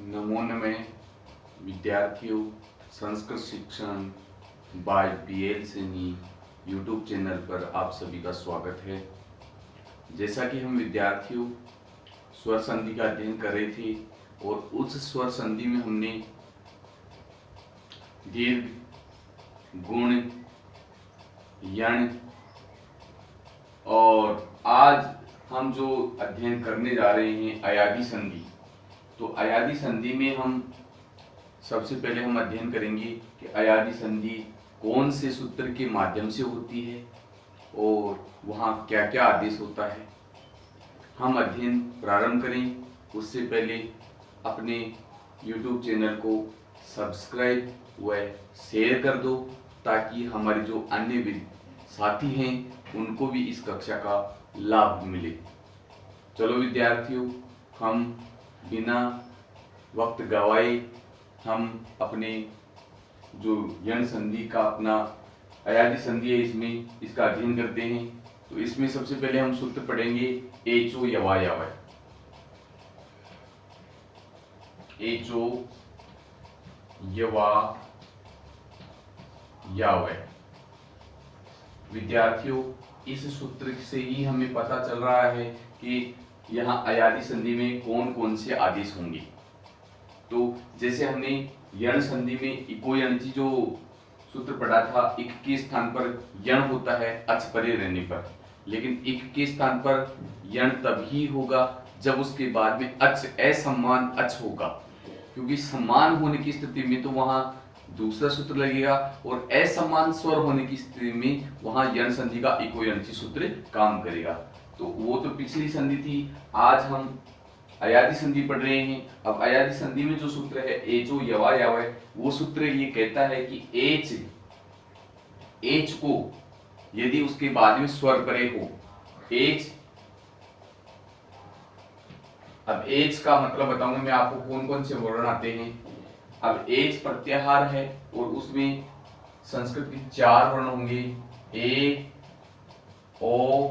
नमो नमः विद्यार्थियों। संस्कृत शिक्षण by BL Saini YouTube channel पर आप सभी का स्वागत है। जैसा कि हम विद्यार्थियों स्वर संधि का अध्ययन कर रहे थे और उस स्वर संधि में हमने दीर्घ, गुण, यण और आज हम जो अध्ययन करने जा रहे हैं अयादी संधि। तो अयादी संधि में हम सबसे पहले हम अध्ययन करेंगे कि अयादी संधि कौन से सूत्र के माध्यम से होती है और वहाँ क्या क्या आदेश होता है। हम अध्ययन प्रारंभ करें उससे पहले अपने YouTube चैनल को सब्सक्राइब व शेयर कर दो ताकि हमारे जो अन्य साथी हैं उनको भी इस कक्षा का लाभ मिले। चलो विद्यार्थियों, हम बिना वक्त गवाए हम अपने जो यण संधि का अपना अयादी संधि है इसका अध्ययन करते हैं। तो इसमें सबसे पहले हम सूत्र पढ़ेंगे एचो यवा यावय। एचो यवा यावय। विद्यार्थियों, इस सूत्र से ही हमें पता चल रहा है कि यहाँ अयादी संधि में कौन कौन से आदेश होंगे। तो जैसे हमने यण संधि में इको यणची जो सूत्र पढ़ा था, इक के स्थान पर यण होता है अच परे रहने पर, लेकिन इक के स्थान पर यण तभी होगा जब उसके बाद में अच असमान अच होगा, क्योंकि समान होने की स्थिति में तो वहां दूसरा सूत्र लगेगा और असमान स्वर होने की स्थिति में वहां यण संधि का इको यणची सूत्र काम करेगा। तो वो तो पिछली संधि थी, आज हम अयादी संधि पढ़ रहे हैं। अब अयादी संधि में जो सूत्र है एचो यवा यावय, वो सूत्र ये कहता है कि एच को यदि उसके बाद में स्वर परे हो, एच, अब एच का मतलब बताऊंगा मैं आपको कौन कौन से वर्ण आते हैं। अब एच प्रत्याहार है और उसमें संस्कृत के 4 वर्ण होंगे, ए, ओ,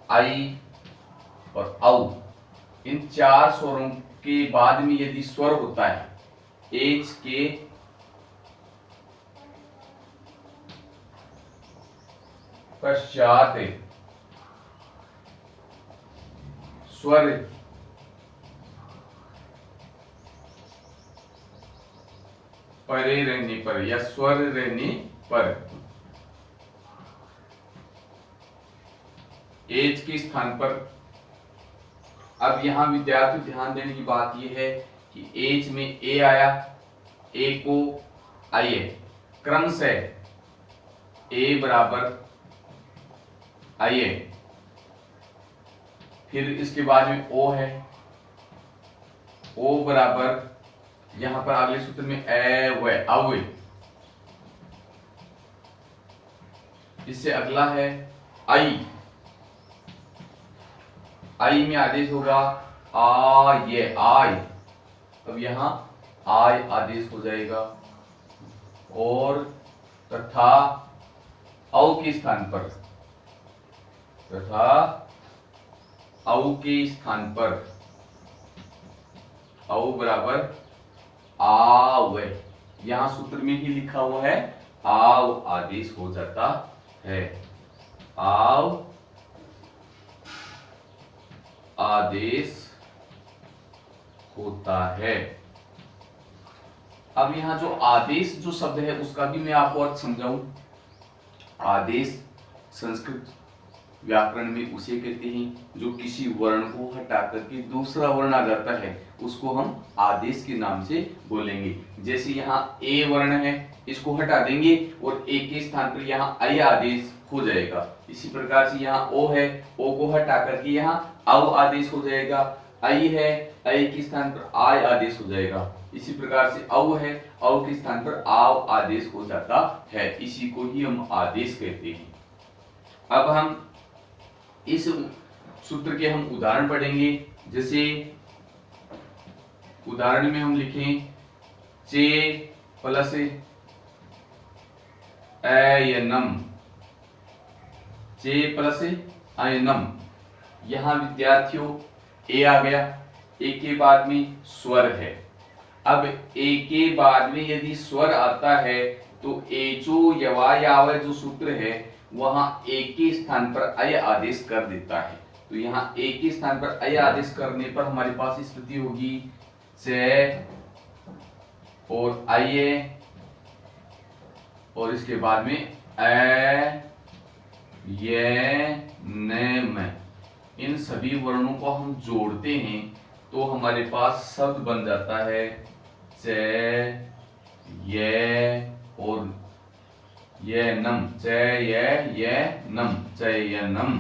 आई और औ। इन 4 स्वरों के बाद में यदि स्वर होता है एच के पश्चात स्वर परे रहने पर या स्वर रहने पर एच के स्थान पर, अब यहां विद्यार्थी ध्यान देने की बात यह है कि एच में ए आया, ए को आई है क्रम से ए बराबर आई है, फिर इसके बाद में ओ है, ओ बराबर यहां पर अगले सूत्र में ए व अव, इससे अगला है आई, आई में आदेश होगा आ ये आय, अब यहां आय आदेश हो जाएगा और तथा औ के स्थान पर, तथा औ के स्थान पर औ बराबर आव, यहां सूत्र में ही लिखा हुआ है आव आदेश हो जाता है, आव आदेश होता है। अब यहां जो आदेश जो शब्द है उसका भी मैं आपको अर्थ समझाऊं। आदेश संस्कृत व्याकरण में उसे कहते हैं जो किसी वर्ण को हटा करके दूसरा वर्ण आ जाता है, उसको हम आदेश के नाम से बोलेंगे। जैसे यहाँ ए वर्ण है, इसको हटा देंगे और ए के स्थान पर यहाँ आई आदेश हो जाएगा। इसी प्रकार से यहाँ ओ है, ओ को हटा करके यहाँ औ आदेश हो जाएगा। आई है, आई के स्थान पर आय आदेश हो जाएगा। इसी प्रकार से औ है, औ के स्थान पर आव आदेश हो जाता है। इसी को ही हम आदेश कहते हैं। अब हम इस सूत्र के हम उदाहरण पढ़ेंगे। जैसे उदाहरण में हम लिखें चे प्लस अयनम, चे प्लस अयनम। यहां विद्यार्थियों ए आ गया, ए के बाद में स्वर है। अब ए के बाद में यदि स्वर आता है तो एचो यवा याव जो सूत्र है वहां ए के स्थान पर अय आदेश कर देता है। तो यहाँ ए के स्थान पर अय आदेश करने पर हमारे पास स्थिति होगी से और अय और इसके बाद में ए ये नेम, इन सभी वर्णों को हम जोड़ते हैं तो हमारे पास शब्द बन जाता है से ये और ये नम, ये नम, चयनम।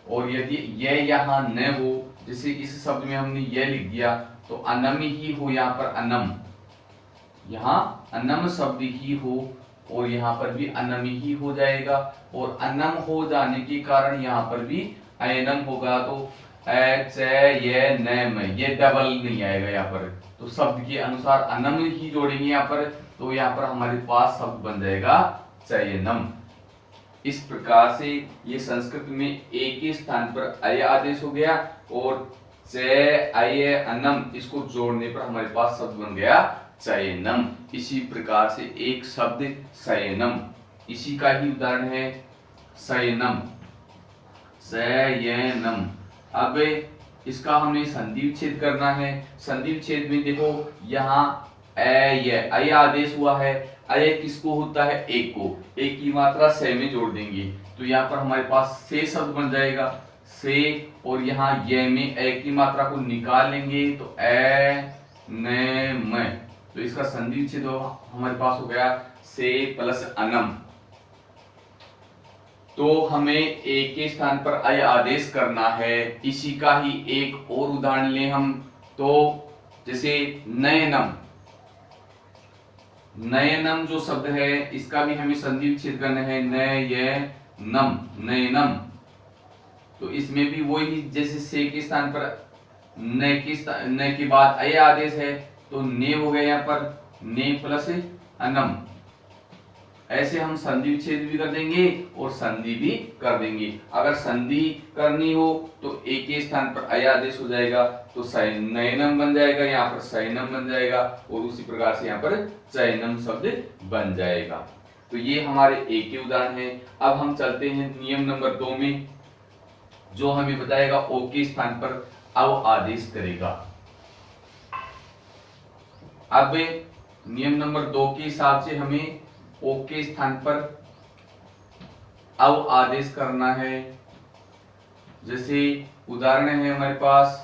और यदि ये यहाँ न हो, जैसे इस शब्द में हमने ये लिख दिया तो अनम ही हो, यहाँ पर अनम, यहाँ अनम शब्द ही हो और यहाँ पर भी अनम ही हो जाएगा। और अनम हो जाने के कारण यहाँ पर भी अयनम होगा। तो ये नम, ये डबल नहीं आएगा यहाँ पर, तो शब्द के अनुसार अनम ही जोड़ेंगे यहाँ पर, तो यहाँ पर हमारे पास शब्द बन जाएगा चयनम। इस प्रकार से ये संस्कृत में ए के स्थान पर अय आदेश हो गया और अय अनम, इसको जोड़ने पर हमारे पास शब्द बन गया चयनम। इसी प्रकार से एक शब्द शयनम, इसी का ही उदाहरण है शयनम, शयनम। अब इसका हमें संधि विच्छेद करना है। संधि विच्छेद में देखो यहाँ अय आदेश हुआ है, अय किसको होता है, एक को, एक की मात्रा से में जोड़ देंगे तो यहाँ पर हमारे पास से शब्द बन जाएगा से, और यहाँ ये में ए की मात्रा को निकाल लेंगे तो ए न म, तो इसका संधि विच्छेद हमारे पास हो गया से प्लस अनम। तो हमें ए के स्थान पर अय आदेश करना है। इसी का ही एक और उदाहरण लें हम, तो जैसे नयनम, नयनम जो शब्द है इसका भी हमें संधि विच्छेद करना है, नयनम, नयनम। तो इसमें भी वही, जैसे से के स्थान पर न के बाद अय आदेश है तो ने हो गया यहाँ पर ने प्लस अनम। ऐसे हम संधि विच्छेद भी कर देंगे और संधि भी कर देंगे। अगर संधि करनी हो तो ए के स्थान पर अय आदेश हो जाएगा तो नयनम बन जाएगा, यहाँ पर शयनम बन जाएगा और उसी प्रकार से यहाँ पर चयनम शब्द बन जाएगा। तो ये हमारे ए के उदाहरण है। अब हम चलते हैं नियम नंबर 2 में, जो हमें बताएगा ओ के स्थान पर अव आदेश करेगा। अब नियम नंबर 2 के हिसाब से हमें ओ के स्थान पर अव आदेश करना है। जैसे उदाहरण है हमारे पास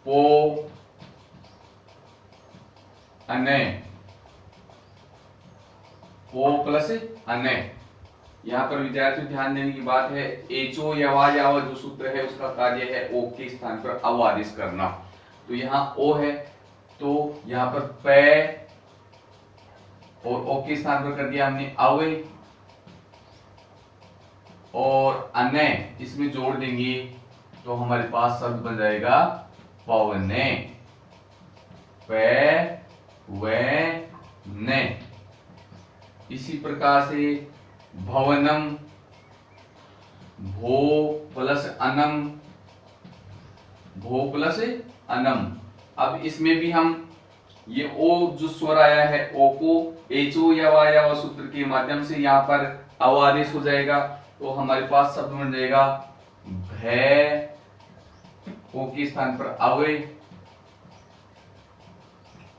पो अने, पो प्लस अने। यहाँ पर विद्यार्थियों ध्यान देने की बात है, एचो यवा यावा जो सूत्र है उसका कार्य है ओ के स्थान पर अव आदेश करना। तो यहाँ ओ है तो यहाँ पर पे और ओ के स्थान पर कर दिया हमने अवे और अने, इसमें जोड़ देंगे तो हमारे पास शब्द बन जाएगा पवने, पे वे ने। इसी प्रकार से भवनम, भो प्लस अनम, भो प्लस अनम। अब इसमें भी हम ये ओ जो स्वर आया है ओ को एचो या सूत्र के माध्यम से यहाँ पर अव आदेश हो जाएगा तो हमारे पास शब्द बन जाएगा भय, ओ के स्थान पर अवे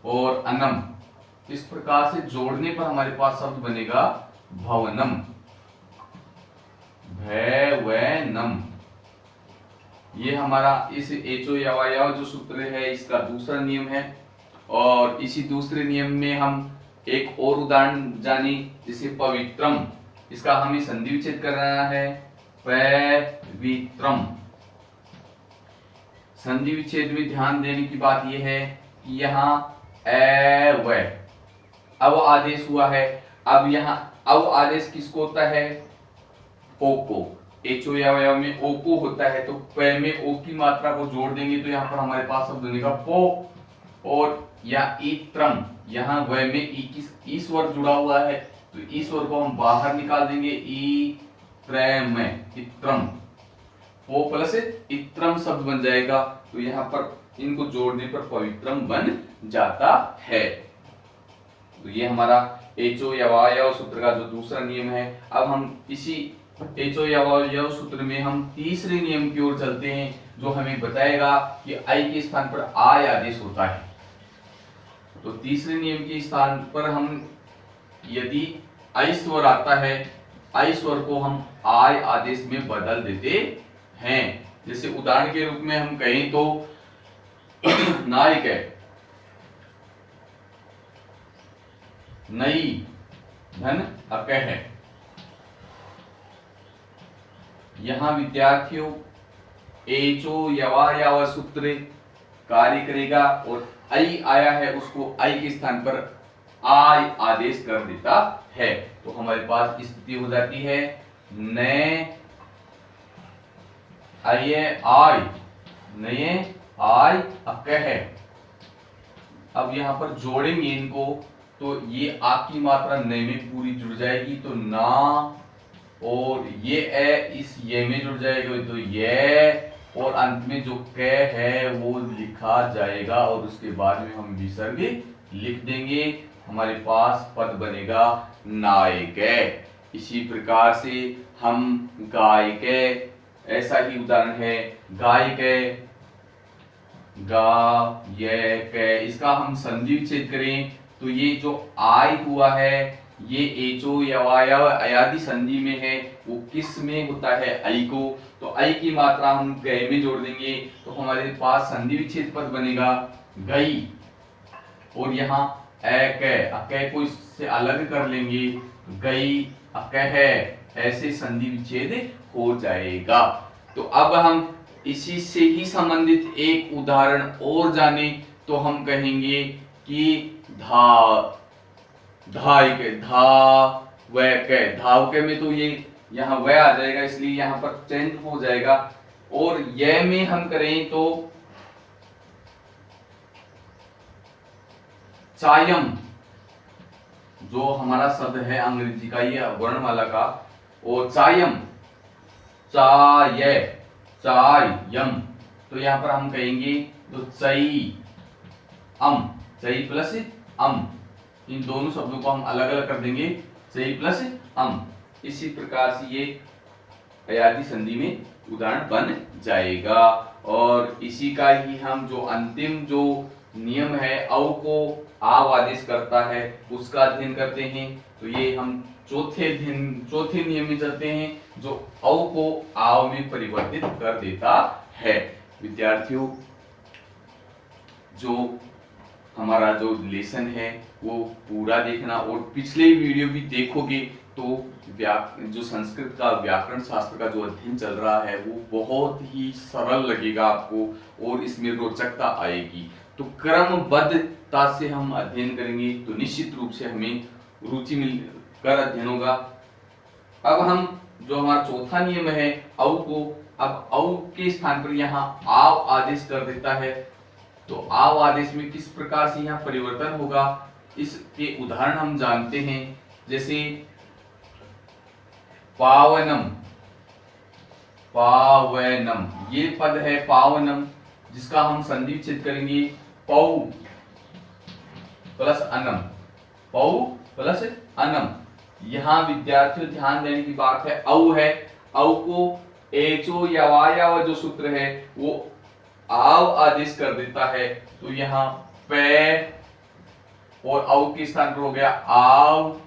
और अनम। इस प्रकार से जोड़ने पर हमारे पास शब्द बनेगा भवनम, भय व नम। ये हमारा इस एचो या जो सूत्र है इसका दूसरा नियम है। और इसी दूसरे नियम में हम एक और उदाहरण जानी, जिसे पवित्रम, इसका हमें संधि विच्छेद करना है, पवित्रम। संधि विच्छेद में ध्यान देने की बात यह है कि यहाँ ए व अव आदेश हुआ है। अब यहाँ अव आदेश किसको होता है, ओ को, एचो या में ओ को होता है तो पे में ओ की मात्रा को जोड़ देंगे तो यहाँ पर हमारे पास शब्द बनेगा पो, और या इत्रम, यहाँ व में ई स्वर जुड़ा हुआ है तो ई स्वर को हम बाहर निकाल देंगे, ई त्रम, इत्रम। पो प्लस इत्रम शब्द बन जाएगा। तो यहाँ पर इनको जोड़ने पर पवित्रम बन जाता है। तो ये हमारा एचो यवायव सूत्र का जो दूसरा नियम है। अब हम इसी एचो यवायव सूत्र में हम तीसरे नियम की ओर चलते हैं, जो हमें बताएगा कि आई के स्थान पर आय आदेश होता है। तो तीसरे नियम के स्थान पर हम यदि आई स्वर आता है, आई स्वर को हम आय आदेश में बदल देते हैं। जैसे उदाहरण के रूप में हम कहें तो नायक है, नई, धन, अकह है। यहां विद्यार्थियों एचो यवायाव सूत्र कार्य करेगा और आई आया है उसको आई के स्थान पर आय आदेश कर देता है। तो हमारे पास स्थिति हो जाती है नए आय, नए आय अकह। अब यहां पर जोड़ेंगे इनको तो ये आपकी मात्रा नए में पूरी जुड़ जाएगी, तो ना, और ये ए इस ये में जुड़ जाएगा तो ये, और अंत में जो क है वो लिखा जाएगा और उसके बाद में हम विसर्ग लिख देंगे। हमारे पास पद बनेगा नायक। इसी प्रकार से हम गायक, ऐसा ही उदाहरण है गायक, गायक। इसका हम संधि विच्छेद करें तो ये जो आय हुआ है ये एचो यवायव अयादि संधि में है, वो किस में होता है, आई को। तो आई की मात्रा हम गए में जोड़ देंगे तो हमारे पास संधि विच्छेद पद बनेगा गई, और यहाँ अकह को इससे अलग कर लेंगे, गई अकह, ऐसे संधि विच्छेद हो जाएगा। तो अब हम इसी से ही संबंधित एक उदाहरण और जाने तो हम कहेंगे कि धावक में तो ये यहाँ वह आ जाएगा, इसलिए यहाँ पर चेंज हो जाएगा। और यह में हम करें तो चायम, जो हमारा शब्द है अंग्रेजी का ये वर्णमाला का, और चायम, चायम, तो यहाँ पर हम कहेंगे तो चई प्लस अम, इन दोनों शब्दों को हम अलग अलग कर देंगे, चई प्लस अम। इसी प्रकार से ये अयादि संधि में उदाहरण बन जाएगा। और इसी का ही हम जो अंतिम जो नियम है औ को आव आदेश करता है उसका अध्ययन करते हैं। तो ये हम चौथे नियम में चलते हैं जो औ को आव में परिवर्तित कर देता है। विद्यार्थियों, जो हमारा जो लेसन है वो पूरा देखना, और पिछले वीडियो भी देखोगे तो जो संस्कृत का व्याकरण शास्त्र का जो अध्ययन चल रहा है वो बहुत ही सरल लगेगा आपको, और इसमें रोचकता आएगी। तो क्रमबद्धता से हम अध्ययन करेंगे तो निश्चित रूप से हमें रुचि मिलकर अध्ययन होगा। अब हम जो हमारा चौथा नियम है औ को, अब औ के स्थान पर यहाँ आव आदेश कर देता है। तो आव आदेश में किस प्रकार से यहाँ परिवर्तन होगा इसके उदाहरण हम जानते हैं। जैसे पावनम, ये पद है पावनम, जिसका हम संधि विच्छेद करेंगे पौ प्लस अनम। यहाँ विद्यार्थियों ध्यान देने की बात है औ को एचो यवायव जो सूत्र है वो आव आदेश कर देता है। तो यहाँ पे और औ के स्थान पर हो गया आव,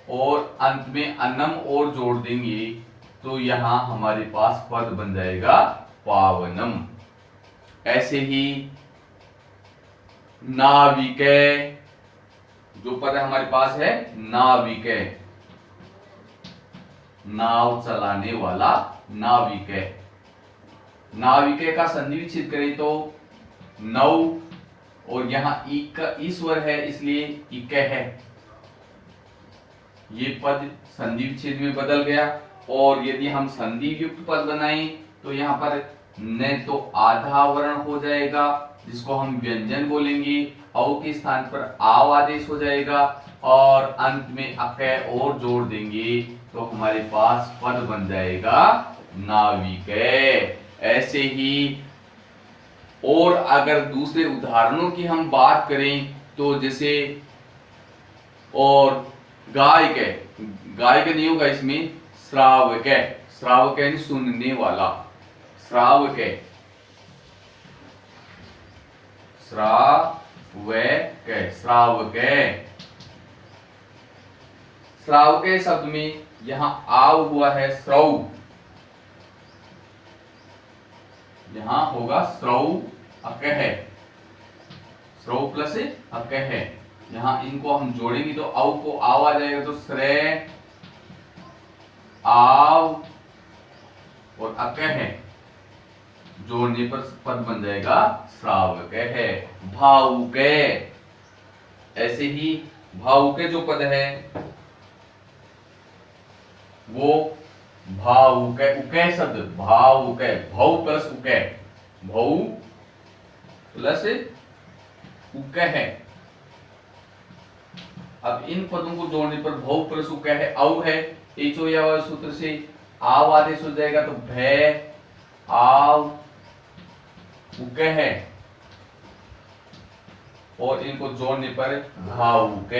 और अंत में अनम और जोड़ देंगे तो यहाँ हमारे पास पद बन जाएगा पावनम। ऐसे ही नाविके, जो पद हमारे पास है नाविके, नाव चलाने वाला नाविके। नाविके का संधि विच्छेद करें तो नौ, और यहाँ ईश्वर है इसलिए इक है, ये पद संधि विच्छेद में बदल गया। और यदि हम संधि युक्त पद बनाएं तो यहाँ पर न तो आधा वर्ण हो जाएगा जिसको हम व्यंजन बोलेंगे, औ के स्थान पर आव आदेश हो जाएगा, और अंत में अक और जोड़ देंगे तो हमारे पास पद बन जाएगा नाविक। ऐसे ही और अगर दूसरे उदाहरणों की हम बात करें तो जैसे और गायक है, गायक नहीं होगा इसमें, श्रावक है। श्रावक यानी सुनने वाला, श्रावक है, श्रावक है, श्रावक है। श्रावक शब्द में यहां आव हुआ है श्रव, यहां होगा श्रव अक है, श्रव प्लस अक है। यहां इनको हम जोड़ेंगे तो आव को आव आ जाएगा, तो श्रेय आव और अक है, जोड़ने पर पद बन जाएगा श्रावक है। भावुक, ऐसे ही भावुक जो पद है वो भावुक, उकै शब्द भावुक, भौ प्लस उकै, भौ प्लस उक है। अब इन पदों को जोड़ने पर भौ प्लस उक है, औ है, एचो या सूत्र से आव आदेश हो जाएगा, तो भय आव उक है, और इनको जोड़ने पर भावुक,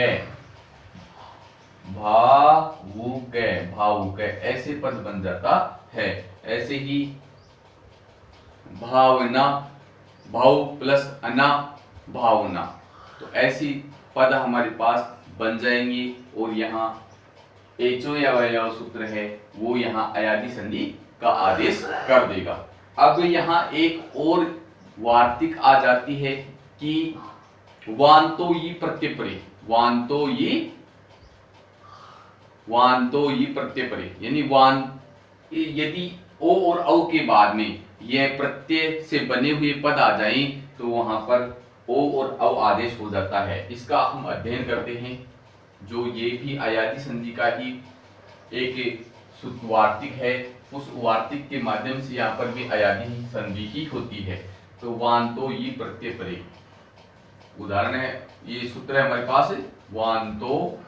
भावुक, भावुक, ऐसे पद बन जाता है। ऐसे ही भावना, भाव प्लस अना, भावना, तो ऐसी पद हमारे पास बन जाएंगे। और यहाँ एचो या वैयाव सूत्र है वो यहाँ अयादी संधि का आदेश कर देगा। अब यहाँ एक और वार्तिक आ जाती है कि वांतो यी प्रत्यय परे, वांतो यी प्रत्यय परे, यानी वान यदि ओ और औ के बाद में यह प्रत्यय से बने हुए पद आ जाएं तो वहां पर ओ और औ आदेश हो जाता है। इसका हम अध्ययन करते हैं, जो ये भी अयादी संधि का ही एक वार्तिक है। उस वार्तिक के माध्यम से यहाँ पर भी अयादी संधि ही होती है। तो वांतो यी प्रत्यय परे, उदाहरण है, ये सूत्र है हमारे पास, वांतो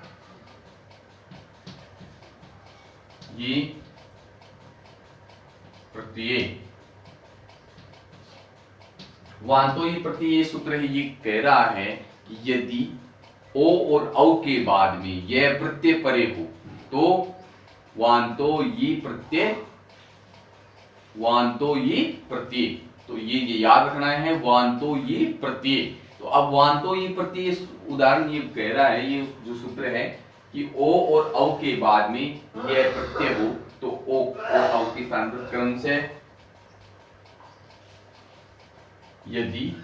यी प्रत्यय, वांतो यी प्रत्यय, ये सूत्र है, ये कह रहा है कि यदि ओ और औ के बाद में यह प्रत्यय परे हो तो वांतो यी प्रत्यय, वांतो यी प्रत्यय, तो ये याद रखना है, वांतो यी प्रत्यय। तो अब वांतो यी प्रत्यय उदाहरण ये कह रहा है, ये जो सूत्र है कि ओ और औ के बाद में यह प्रत्यय हो तो ओ और औ के स्थान पर क्रम से यदि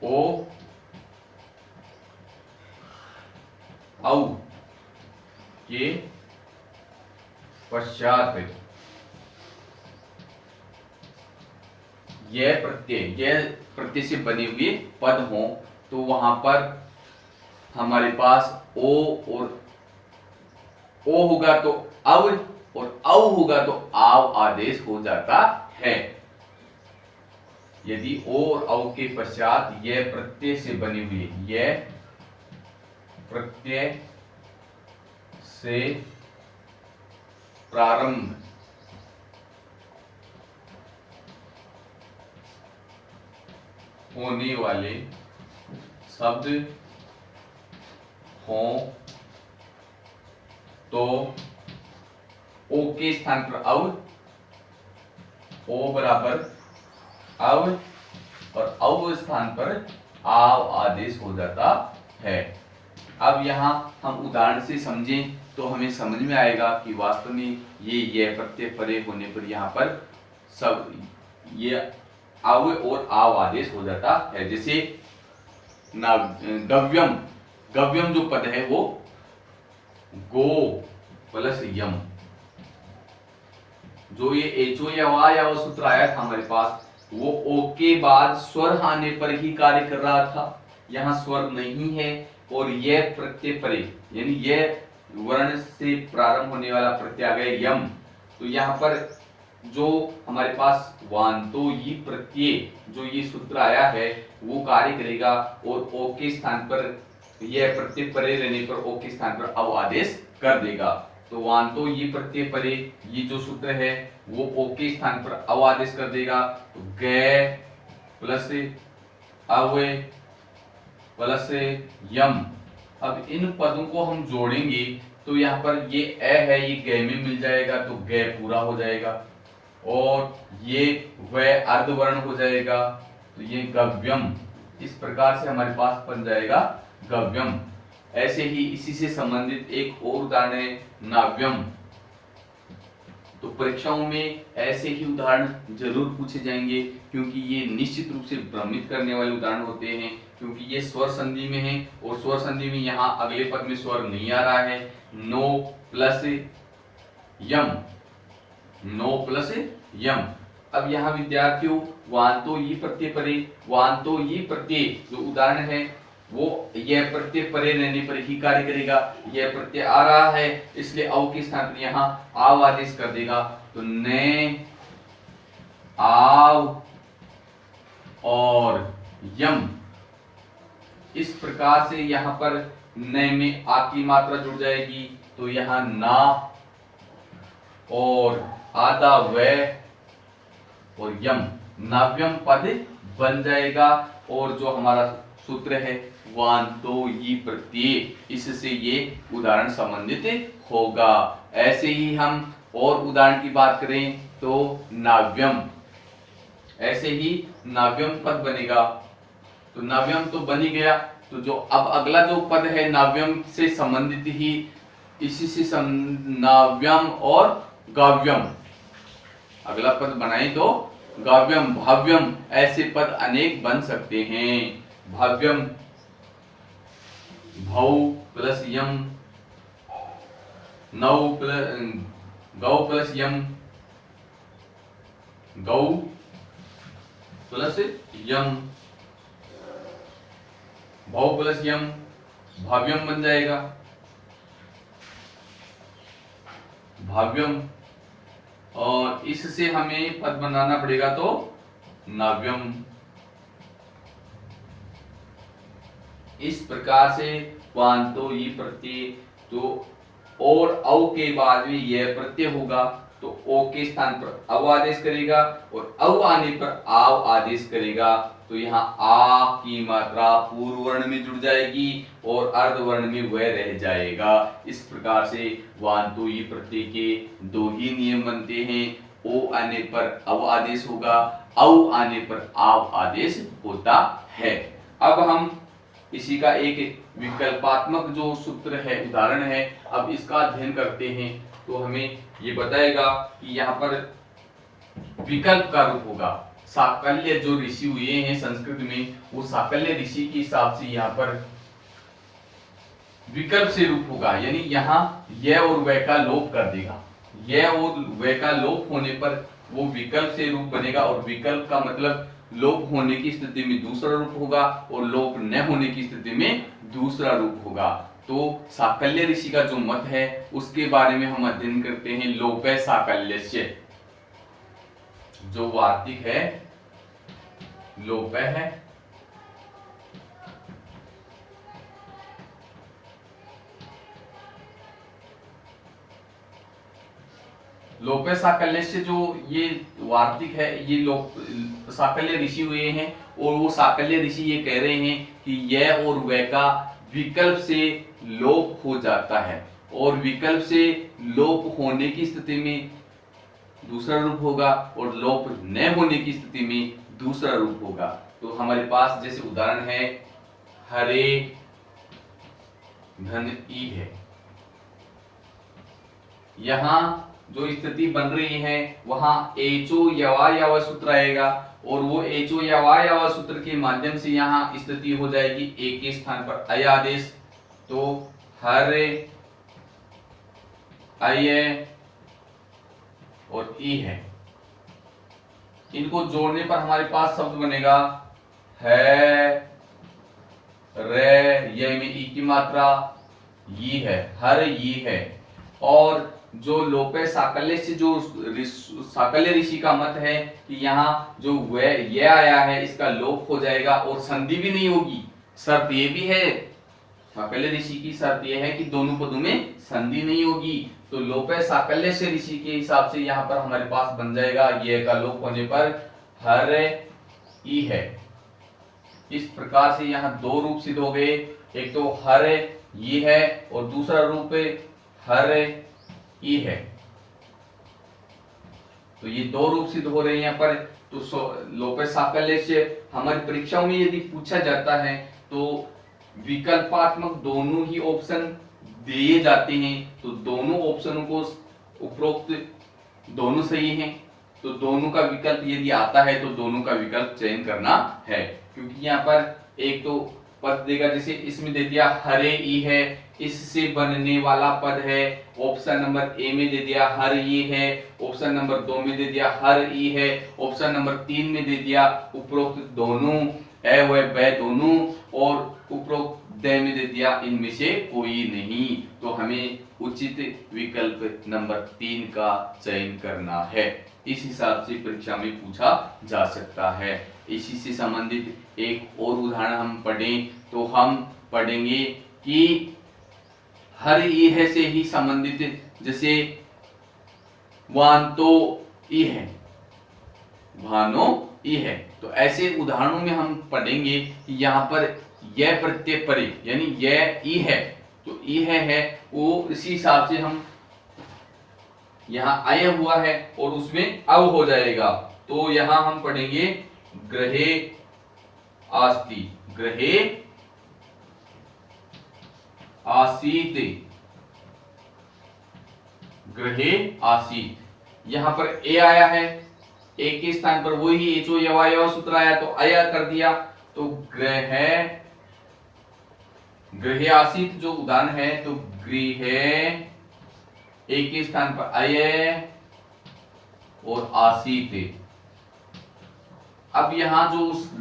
ओ औ के पश्चात यह प्रत्यय से बने हुए पद हो तो वहां पर हमारे पास ओ और ओ होगा तो अव, और औ होगा तो आव आदेश हो जाता है। यदि ओ और औ के पश्चात यह प्रत्यय से बनी हुई, यह प्रत्यय से प्रारंभ होने वाले शब्द हो तो ओ के स्थान पर अव, ओ बराबर अव, और अव स्थान पर आव आदेश हो जाता है। अब यहाँ हम उदाहरण से समझें तो हमें समझ में आएगा कि वास्तव में ये प्रत्यय परे होने पर यहाँ पर सब ये अव और आव आदेश हो जाता है। जैसे गव्यम, गव्यम जो पद है वो गो प्लस यम, जो ये एचो या वा सूत्र आया था हमारे पास, वो ओ के बाद स्वर आने पर ही कार्य कर रहा था। यहाँ स्वर नहीं है और यह प्रत्यय परे, यानी यह वर्ण से प्रारंभ होने वाला प्रत्यय आ गया यम, तो यहाँ पर जो हमारे पास वांतो यी प्रत्यय जो ये सूत्र आया है वो कार्य करेगा और ओ के स्थान पर तो यह प्रत्यय परे रहने पर ओ के स्थान पर अव आदेश कर देगा। तो वांतो ये प्रत्यय परे, ये जो सूत्र है वो ओ के स्थान पर अव आदेश कर देगा। तो गे प्लस अव प्लस यम। अब इन पदों को हम जोड़ेंगे तो यहाँ पर ये ए है, ये गे में मिल जाएगा तो गे पूरा हो जाएगा, और ये व अर्धवर्ण हो जाएगा तो ये गव्यम। इस प्रकार से हमारे पास बन जाएगा गव्यम। ऐसे ही इसी से संबंधित एक और उदाहरण है नाव्यम। तो परीक्षाओं में ऐसे ही उदाहरण जरूर पूछे जाएंगे, क्योंकि ये निश्चित रूप से भ्रमित करने वाले उदाहरण होते हैं, क्योंकि ये स्वर संधि में है और स्वर संधि में यहाँ अगले पद में स्वर नहीं आ रहा है। नो प्लस यम, नो प्लस यम। अब यहाँ विद्यार्थियों वांतो ये प्रत्यय परे, वांतो ये प्रत्यय जो उदाहरण है वो यह प्रत्यय परे रहने पर ही कार्य करेगा। यह प्रत्यय आ रहा है इसलिए अव के स्थान पर यहाँ आव आदेश कर देगा। तो ने आव और यम, इस प्रकार से यहाँ पर न में आ की मात्रा जुड़ जाएगी तो यहाँ ना और आधा व और यम, नाव्यम पद बन जाएगा। और जो हमारा सूत्र है वांतो ये प्रत्यय, इससे ये उदाहरण संबंधित होगा। ऐसे ही हम और उदाहरण की बात करें तो नाव्यम, ऐसे ही नाव्यम पद बनेगा। तो नाव्यम तो बन ही गया, तो जो अब अगला जो पद है नाव्यम से संबंधित ही, इसी से नाव्यम और गाव्यम, अगला पद बनाए तो गाव्यम भाव्यम, ऐसे पद अनेक बन सकते हैं। भाव्यम भौ प्लस यम, नौ प्लस गौ प्लस यम, गौ प्लस यम, भौ प्लस यम, भाव्यम बन जाएगा भाव्यम। और इससे हमें पद बनाना पड़ेगा तो नाव्यम। इस प्रकार से वांतो ये प्रत्यय तो और औ के बाद में यह प्रत्यय होगा तो ओ के स्थान पर अव आदेश करेगा और अव आने पर आव आदेश करेगा। तो यहाँ आ की मात्रा पूर्व वर्ण में जुड़ जाएगी और अर्ध वर्ण में वह रह जाएगा। इस प्रकार से वांतो ये प्रत्यय के दो ही नियम बनते हैं। ओ आने पर अव आदेश होगा, औ आने पर आव आदेश होता है। अब हम इसी का एक विकल्पात्मक जो सूत्र है, उदाहरण है, अब इसका अध्ययन करते हैं। तो हमें ये बताएगा कि यहाँ पर विकल्प का रूप होगा। साकल्य जो ऋषि हुए हैं संस्कृत में, वो साकल्य ऋषि के हिसाब से यहाँ पर विकल्प से रूप होगा, यानी यहाँ यह और वह का लोप कर देगा। यह और वह का लोप होने पर वो विकल्प से रूप बनेगा, और विकल्प का मतलब लोप होने की स्थिति में दूसरा रूप होगा और लोप न होने की स्थिति में दूसरा रूप होगा। तो साकल्य ऋषि का जो मत है उसके बारे में हम अध्ययन करते हैं। लोपे साकल्यस्य, जो वार्तिक है लोपे है, लोपे साकल्य से जो ये वार्तिक है, ये लोप साकल्य ऋषि हुए हैं, और वो साकल्य ऋषि ये कह रहे हैं कि यह और वह का विकल्प से लोप हो जाता है, और विकल्प से लोप होने की स्थिति में दूसरा रूप होगा और लोप न होने की स्थिति में दूसरा रूप होगा। तो हमारे पास जैसे उदाहरण है हरे धन ई है, यहां जो स्थिति बन रही है वहां एचो यवा सूत्र आएगा, और वो एचो यवा सूत्र के माध्यम से यहाँ स्थिति हो जाएगी ए के स्थान पर अय आदेश। तो हरे अय और ई है, इनको जोड़ने पर हमारे पास शब्द बनेगा है रे, ये में ई की मात्रा ये है, हर ये है। और जो लोपे साकल्य से जो साकल्य ऋषि का मत है कि यहाँ जो वह यह आया है इसका लोप हो जाएगा और संधि भी नहीं होगी। शर्त ये भी है साकल्य ऋषि की शर्त यह है कि दोनों पदों में संधि नहीं होगी। तो लोपे साकल्य से ऋषि के हिसाब से यहाँ पर हमारे पास बन जाएगा ये का लोप होने पर हर ई है। इस प्रकार से यहाँ दो रूप सिद्ध हो गए, एक तो हर ये है और दूसरा रूप हर ई है। तो ये दो रूप सिद्ध हो रहे हैं यहाँ पर। तो लोपे साकल्य से हमारी परीक्षाओं में यदि पूछा जाता है तो विकल्पात्मक दोनों ही ऑप्शन दिए जाते हैं। तो दोनों ऑप्शनों को उपरोक्त दोनों सही हैं, तो दोनों का विकल्प यदि आता है तो दोनों का विकल्प चयन करना है। क्योंकि यहाँ पर एक तो पद देगा, जैसे इसमें दे दिया हरे ई है, इससे बनने वाला पद है। ऑप्शन नंबर ए में दे दिया हर ये है, ऑप्शन नंबर 2 में दे दिया हर ई है, ऑप्शन नंबर 3 में दे दिया उपरोक्त दोनों ए व ब दोनों, और उपरोक्त द में दे दिया इनमें से कोई नहीं। तो हमें उचित विकल्प नंबर 3 का चयन करना है। इस हिसाब से परीक्षा में पूछा जा सकता है। इसी से संबंधित एक और उदाहरण हम पढ़ें तो हम पढ़ेंगे कि हर यह से ही संबंधित, जैसे वांतो ई है, भानो ई है। तो ऐसे उदाहरणों में हम पढ़ेंगे कि यहाँ पर यह प्रत्यय परे यानी यह ई है, तो ई है वो इसी हिसाब से हम यहाँ आय हुआ है और उसमें अव हो जाएगा। तो यहाँ हम पढ़ेंगे ग्रहे आस्ति, ग्रहे आसीत, ग्रहे आसीत। यहां पर ए आया है, ए के स्थान पर वही एचो यवायव सूत्र आया तो आया कर दिया। तो ग्रहे आसीत जो उदाहरण है, तो गृह ए के स्थान पर अय और आसीत। अब यहां जो उस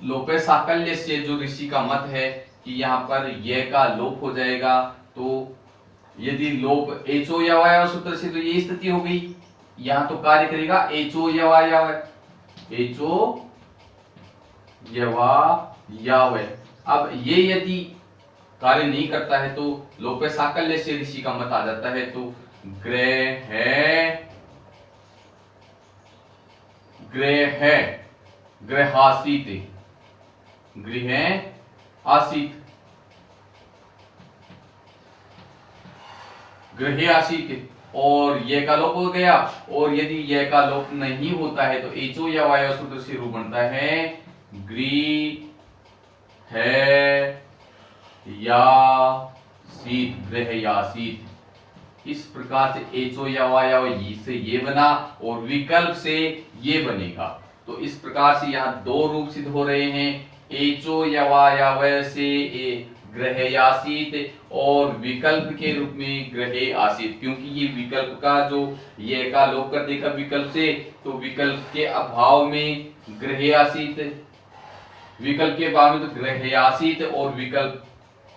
लोपे साकल्य से जो ऋषि का मत है कि यहाँ पर ये का लोप हो जाएगा, तो यदि लोप एचो यवायव सूत्र से, तो ये स्थिति हो गई। यहां तो कार्य करेगा एचो यवायव, एचो यवायव। अब ये यदि कार्य नहीं करता है तो लोपे साकल्य से ऋषि का मत आ जाता है। तो गृहासीत, गृह आसीत, गृह आसीत, और ये का लोप हो गया। और यदि ये का लोप नहीं होता है तो एचो या वायव सूत्र से रूप बनता है गृह या शीत, गृह या शीत। इस प्रकार से एचो या वायव से ये बना और विकल्प से ये बनेगा। तो इस प्रकार से यहाँ दो रूप सिद्ध हो रहे हैं, एचो या वायव से ग्रह आसीत और विकल्प के रूप में ग्रह आसीत। क्योंकि ये विकल्प का जो ये का लोप कर देगा विकल्प से, तो विकल्प के अभाव में ग्रह आसीत, विकल्प के अभाव में तो ग्रह आसीत, और विकल्प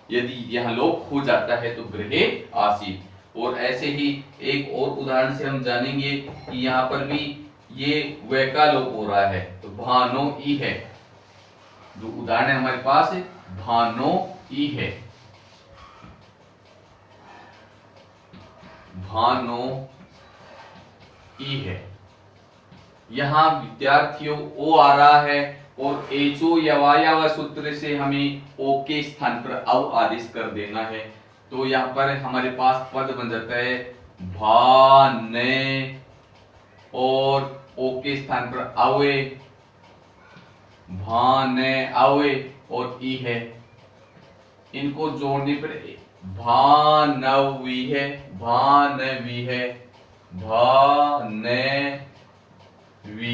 यदि यह लोप हो जाता है तो ग्रह आसीत। और ऐसे ही एक और उदाहरण से हम जानेंगे कि यहाँ पर भी ये व का लोप हो रहा है। तो भानो ई है, जो उदाहरण है हमारे पास भानो ई है, भानो ई है। यहां विद्यार्थियों ओ आ रहा है और एचो यवायव सूत्र से हमें ओ के स्थान पर अव आदेश कर देना है। तो यहाँ पर हमारे पास पद बन जाता है भाने, और ओ के स्थान पर अवे, भाने अवे, और ई है। इनको जोड़ने पर भानवी है, भानवी है, भानवी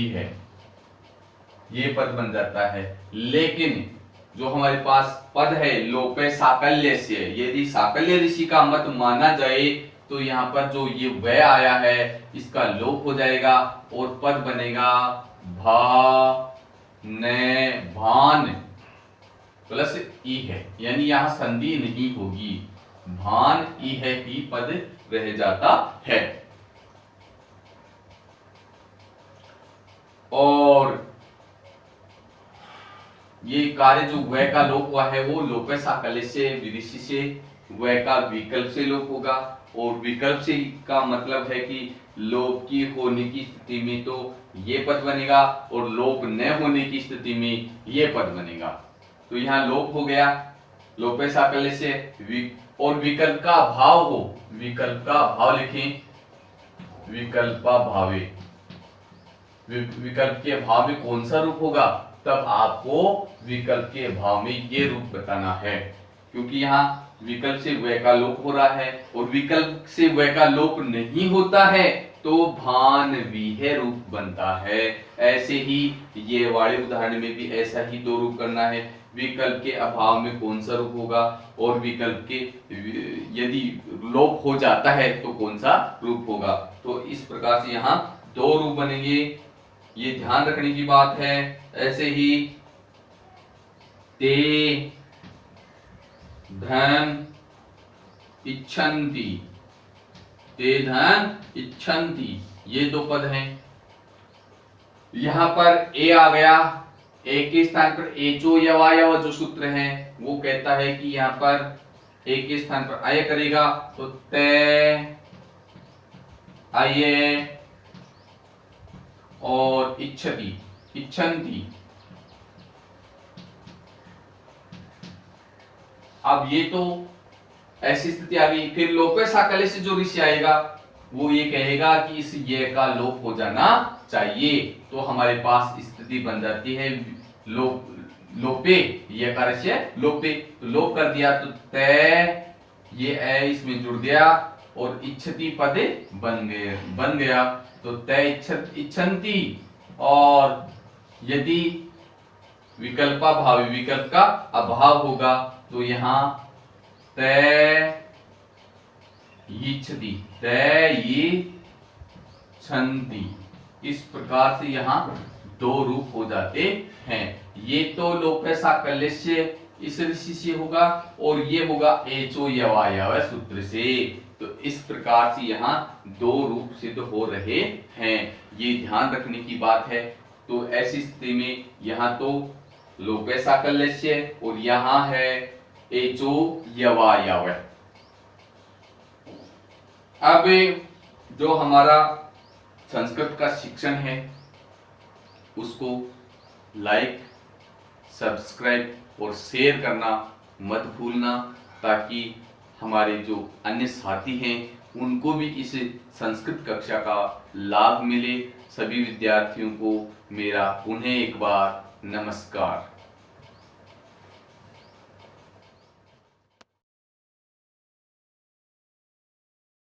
है, ये पद बन जाता है। लेकिन जो हमारे पास पद है लोपे साकल्य से, यदि साकल्य ऋषि का मत माना जाए तो यहाँ पर जो ये व आया है इसका लोप हो जाएगा और पद बनेगा भान प्लस ई है, यानी यहां संधि नहीं होगी, भान ई है ही पद रह जाता है। और ये कार्य जो व का लोप हुआ है वो लोपे साकल्य से विदेशी से व का विकल्प से लोप होगा, और विकल्प से का मतलब है कि लोप की होने की स्थिति में तो ये पद बनेगा और लोप न होने की स्थिति में ये पद बनेगा। तो यहाँ लोप हो गया लोपे साकल्य से, और विकल्प का भाव हो, विकल्प का भाव लिखें, विकल्पा भावे, विकल्प के भाव में कौन सा रूप होगा, तब आपको विकल्प के भाव में ये रूप बताना है, क्योंकि यहाँ विकल्प से व का लोप हो रहा है और विकल्प से व का लोप नहीं होता है तो भान विहे रूप बनता है। ऐसे ही ये वाले उदाहरण में भी ऐसा ही दो रूप करना है, विकल्प के अभाव में कौन सा रूप होगा और विकल्प के यदि लोप हो जाता है तो कौन सा रूप होगा। तो इस प्रकार से यहाँ दो रूप बनेंगे, ये ध्यान रखने की बात है। ऐसे ही ते धन इच्छन्ति, ते धन इच्छन्ति, ये दो पद हैं। यहां पर ए आ गया, ए के स्थान पर एचो यवायव जो सूत्र है वो कहता है कि यहां पर ए के स्थान पर आय करेगा तो ते आये और इच्छति इच्छन्ति। अब ये तो ऐसी स्थिति आ गई। फिर लोपे साकल्य से जो ऋषि आएगा वो ये कहेगा कि इस ये का लोप हो जाना चाहिए, तो हमारे पास स्थिति बन जाती है लोपे ये कार्य से लोपे, तो लोप कर दिया तो तय ये ए इसमें जुड़ गया और इच्छति पद बन गया तो तय इच्छन्ति। और यदि विकल्पा भावी विकल्प का अभाव होगा तो यहाँ तय इच्छति तय इच्छन्ति, इस प्रकार से यहाँ दो रूप हो जाते हैं। ये तो लोपे साकल्य से इस ऋषि से होगा और ये होगा एचो यवायव सूत्र से, तो इस प्रकार से यहाँ दो रूप सिद्ध हो रहे हैं, ये ध्यान रखने की बात है। तो ऐसी स्थिति में यहाँ तो लोपे साकल्य से और यहाँ है एचो यवायव। अब जो हमारा संस्कृत का शिक्षण है उसको लाइक सब्सक्राइब और शेयर करना मत भूलना, ताकि हमारे जो अन्य साथी हैं उनको भी इस संस्कृत कक्षा का लाभ मिले। सभी विद्यार्थियों को मेरा पुनः एक बार नमस्कार।